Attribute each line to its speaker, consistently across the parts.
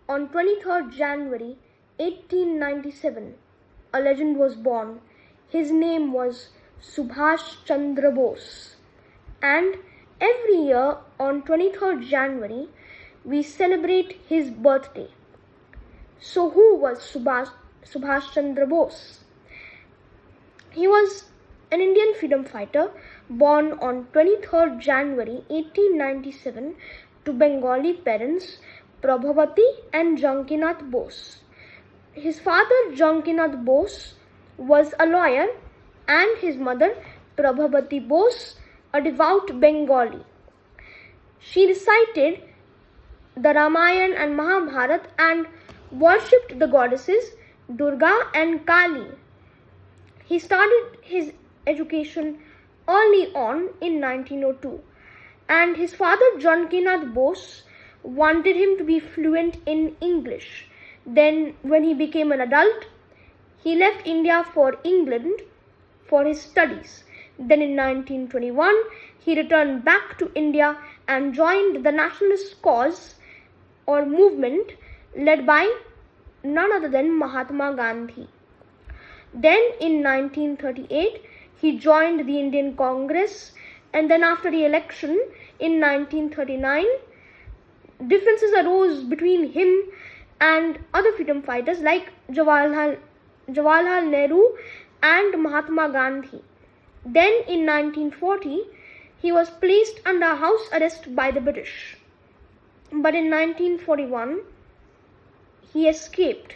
Speaker 1: On 23rd January 1897, a legend was born. His name was Subhas Chandra Bose. And every year on 23rd January, we celebrate his birthday. So who was Subhas Chandra Bose? He was an Indian freedom fighter born on 23rd January 1897 to Bengali parents Prabhavati and Jankinath Bose. His father Jankinath Bose was a lawyer and his mother Prabhavati Bose a devout Bengali. She recited the Ramayana and Mahabharata and worshipped the goddesses Durga and Kali. He started his education early on in 1902, and his father Jankinath Bose wanted him to be fluent in English. Then, when he became an adult, he left India for England for his studies. Then in 1921, he returned back to India and joined the nationalist cause or movement led by none other than Mahatma Gandhi. Then in 1938, he joined the Indian Congress, and then after the election in 1939, differences arose between him and other freedom fighters like Jawaharlal Nehru and Mahatma Gandhi. Then in 1940, he was placed under house arrest by the British. But in 1941, he escaped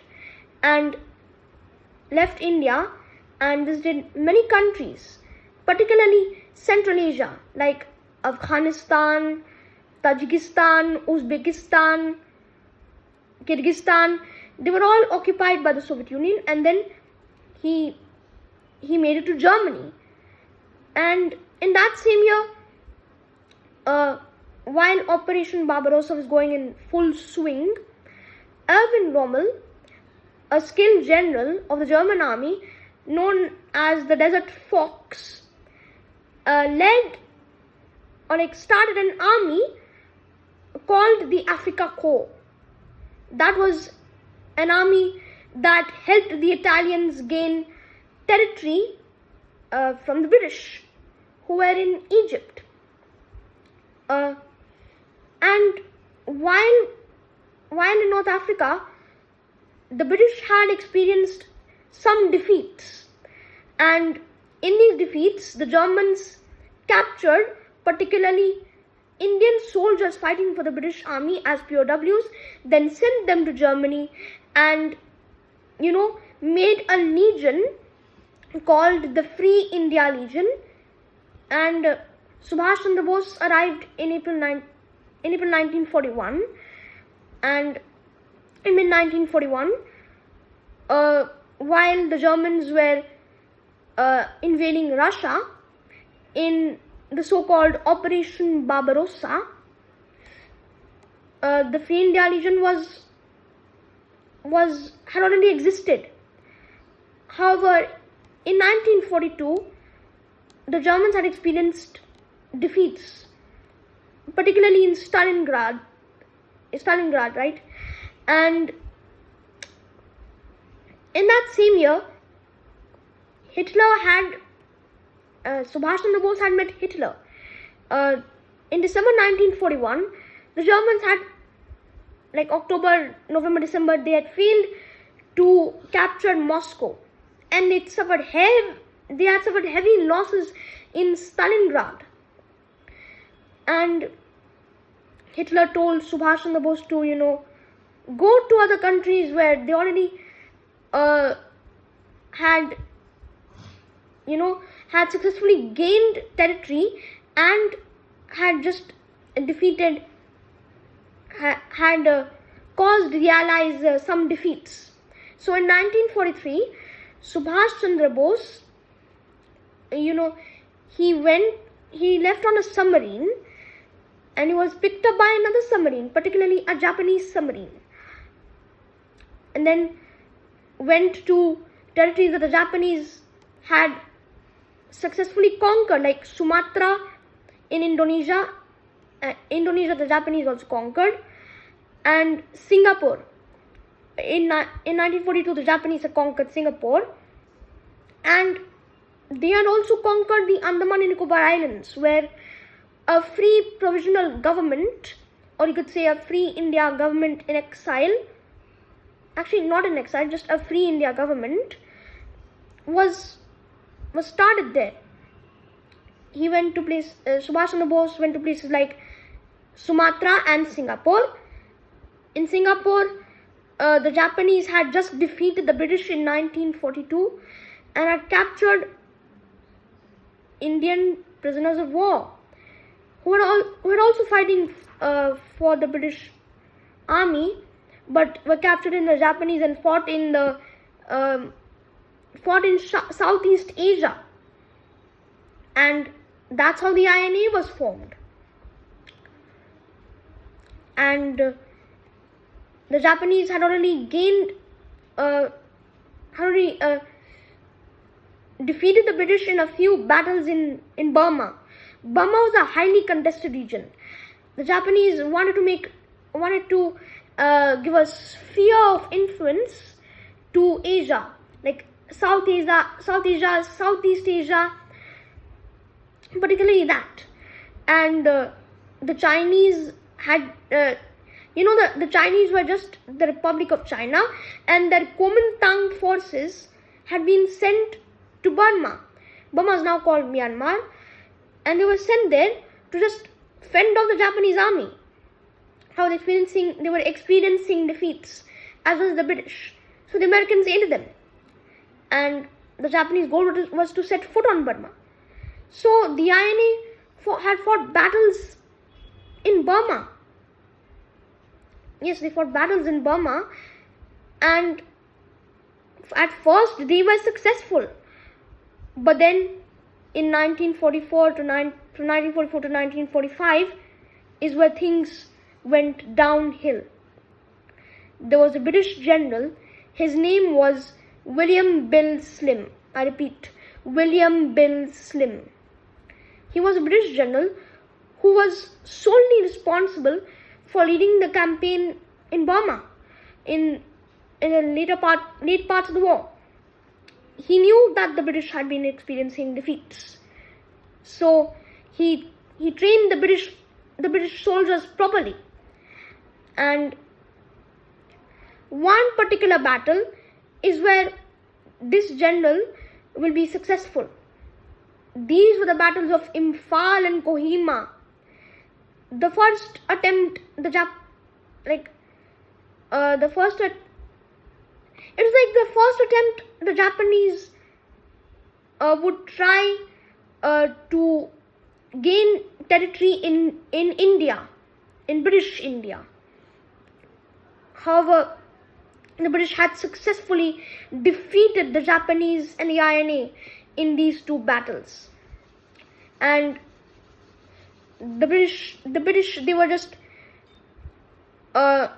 Speaker 1: and left India and visited many countries, particularly Central Asia like Afghanistan, Tajikistan, Uzbekistan, Kyrgyzstan. They were all occupied by the Soviet Union, and then he made it to Germany. And in that same year, while Operation Barbarossa was going in full swing, Erwin Rommel, a skilled general of the German army known as the Desert Fox, started an army called the Afrika Korps. That was an army that helped the Italians gain territory from the British, who were in Egypt. And while in North Africa, the British had experienced some defeats, and in these defeats, the Germans captured particularly Indian soldiers fighting for the British Army as POWs, then sent them to Germany and, made a legion called the Free India Legion. And Subhas Chandra Bose arrived in April 1941, and in mid-1941, while the Germans were invading Russia in the so-called Operation Barbarossa, the Free India Legion had already existed. However, in 1942, the Germans had experienced defeats, particularly in Stalingrad, right? And in that same year, Subhas Chandra Bose had met Hitler. In December 1941, the Germans had, October, November, December, they had failed to capture Moscow, and they had suffered heavy losses in Stalingrad. And Hitler told Subhas Chandra Bose to, go to other countries where they already had successfully gained territory and had just defeated, had caused the Allies some defeats. So in 1943, Subhas Chandra Bose, he left on a submarine, and he was picked up by another submarine, particularly a Japanese submarine, and then went to territories that the Japanese had successfully conquered, like Sumatra in Indonesia. Indonesia the Japanese also conquered, and Singapore in 1942, the Japanese had conquered Singapore, and they had also conquered the Andaman and Nicobar Islands, where a free provisional government, or you could say a free India government in exile, actually not in exile, just a free India government, was started there. He went to Subhas Chandra Bose went to places like Sumatra and Singapore. In Singapore, the Japanese had just defeated the British in 1942 and had captured Indian prisoners of war who were also fighting for the British army, but were captured in the Japanese and fought in Southeast Asia, and that's how the INA was formed. And the Japanese had already defeated the British in a few battles in Burma. Burma was a highly contested region. The Japanese wanted to give a sphere of influence to Asia, like South Asia, Southeast Asia, particularly that. And the Chinese had, the Chinese were just the Republic of China, and their Kuomintang forces had been sent to Burma. Burma is now called Myanmar, and they were sent there to just fend off the Japanese army. They were experiencing defeats, as well as the British. So the Americans aided them, and the Japanese goal was to set foot on Burma. So the INA had fought battles in Burma. Yes, they fought battles in Burma, and at first they were successful. But then in 1944 to 1945 is where things went downhill. There was a British general. His name was William Bill Slim. I repeat, William Bill Slim. He was a British general who was solely responsible for leading the campaign in Burma in the late parts of the war. He knew that the British had been experiencing defeats, so he trained the British soldiers properly. And one particular battle is where this general will be successful. These were the battles of Imphal and Kohima. The first attempt, it was like the first attempt the Japanese would try to gain territory in India, in British India. However, the British had successfully defeated the Japanese and the INA in these two battles. And the British, they were just the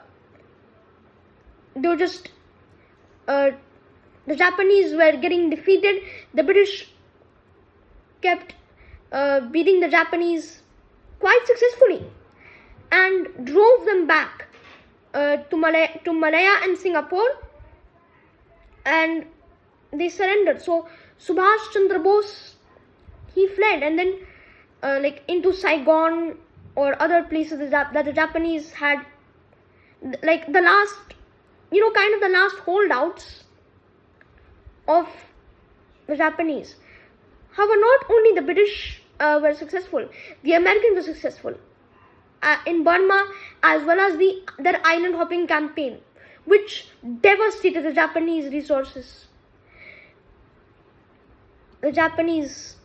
Speaker 1: Japanese were getting defeated. The British kept beating the Japanese quite successfully and drove them back to Malaya and Singapore, and they surrendered. So Subhas Chandra Bose, he fled, and then into Saigon or other places that the Japanese had, like the last, the last holdouts of the Japanese. However, not only the British were successful, the Americans were successful in Burma, as well as their island hopping campaign, which devastated the Japanese resources. The Japanese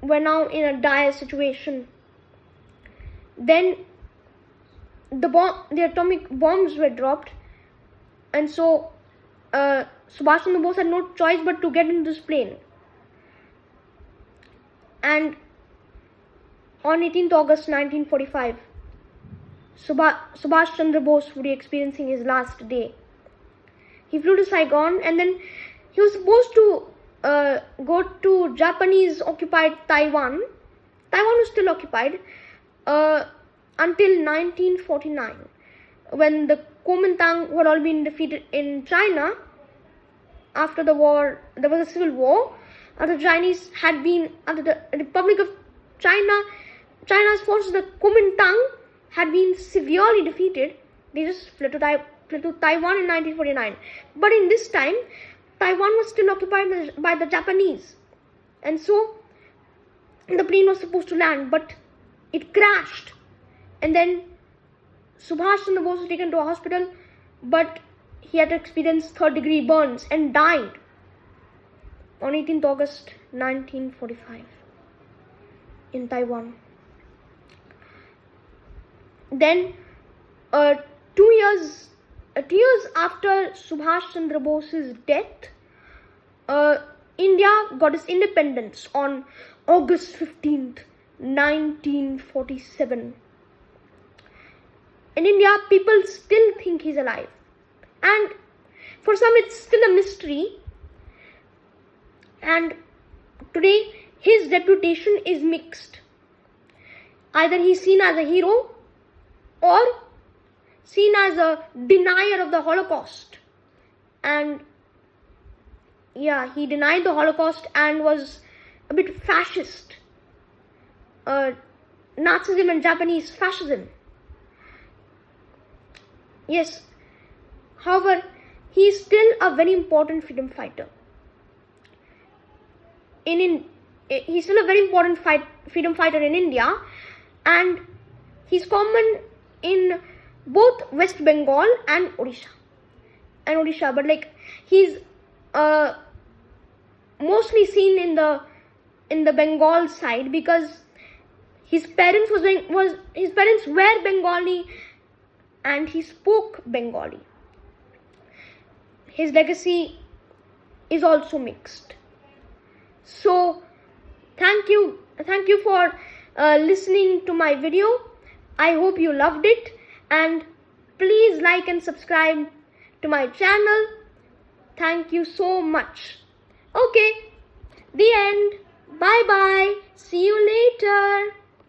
Speaker 1: were now in a dire situation. Then the atomic bombs were dropped, and so Subhas Chandra Bose had no choice but to get into this plane. And on 18th August 1945, Subhas Chandra Bose would be experiencing his last day. He flew to Saigon, and then he was supposed to go to Japanese occupied Taiwan. Taiwan was still occupied until 1949. when the Kuomintang had all been defeated in China. After the war, there was a civil war. After the Republic of China's forces, the Kuomintang, had been severely defeated. They just fled to Taiwan in 1949. But in this time, Taiwan was still occupied by the Japanese. And so, the plane was supposed to land, but it crashed. And then, Subhas Chandra Bose was taken to a hospital, but he had experienced third-degree burns and died on 18th August 1945 in Taiwan. Then, 2 years after Subhas Chandra Bose's death, India got its independence on August 15th, 1947. In India, people still think he's alive. And for some, it's still a mystery. And today, his reputation is mixed. Either he's seen as a hero or seen as a denier of the Holocaust. And yeah, he denied the Holocaust and was a bit fascist. Nazism and Japanese fascism. Yes, however, he is still a very important freedom fighter. He's still a very important freedom fighter in India, and he's common in both West Bengal and Odisha. But he's mostly seen in the Bengal side because his parents were Bengali and he spoke Bengali. His legacy is also mixed. So, thank you for listening to my video. I hope you loved it, and please like and subscribe to my channel. Thank you so much. Okay, the end. Bye bye. See you later.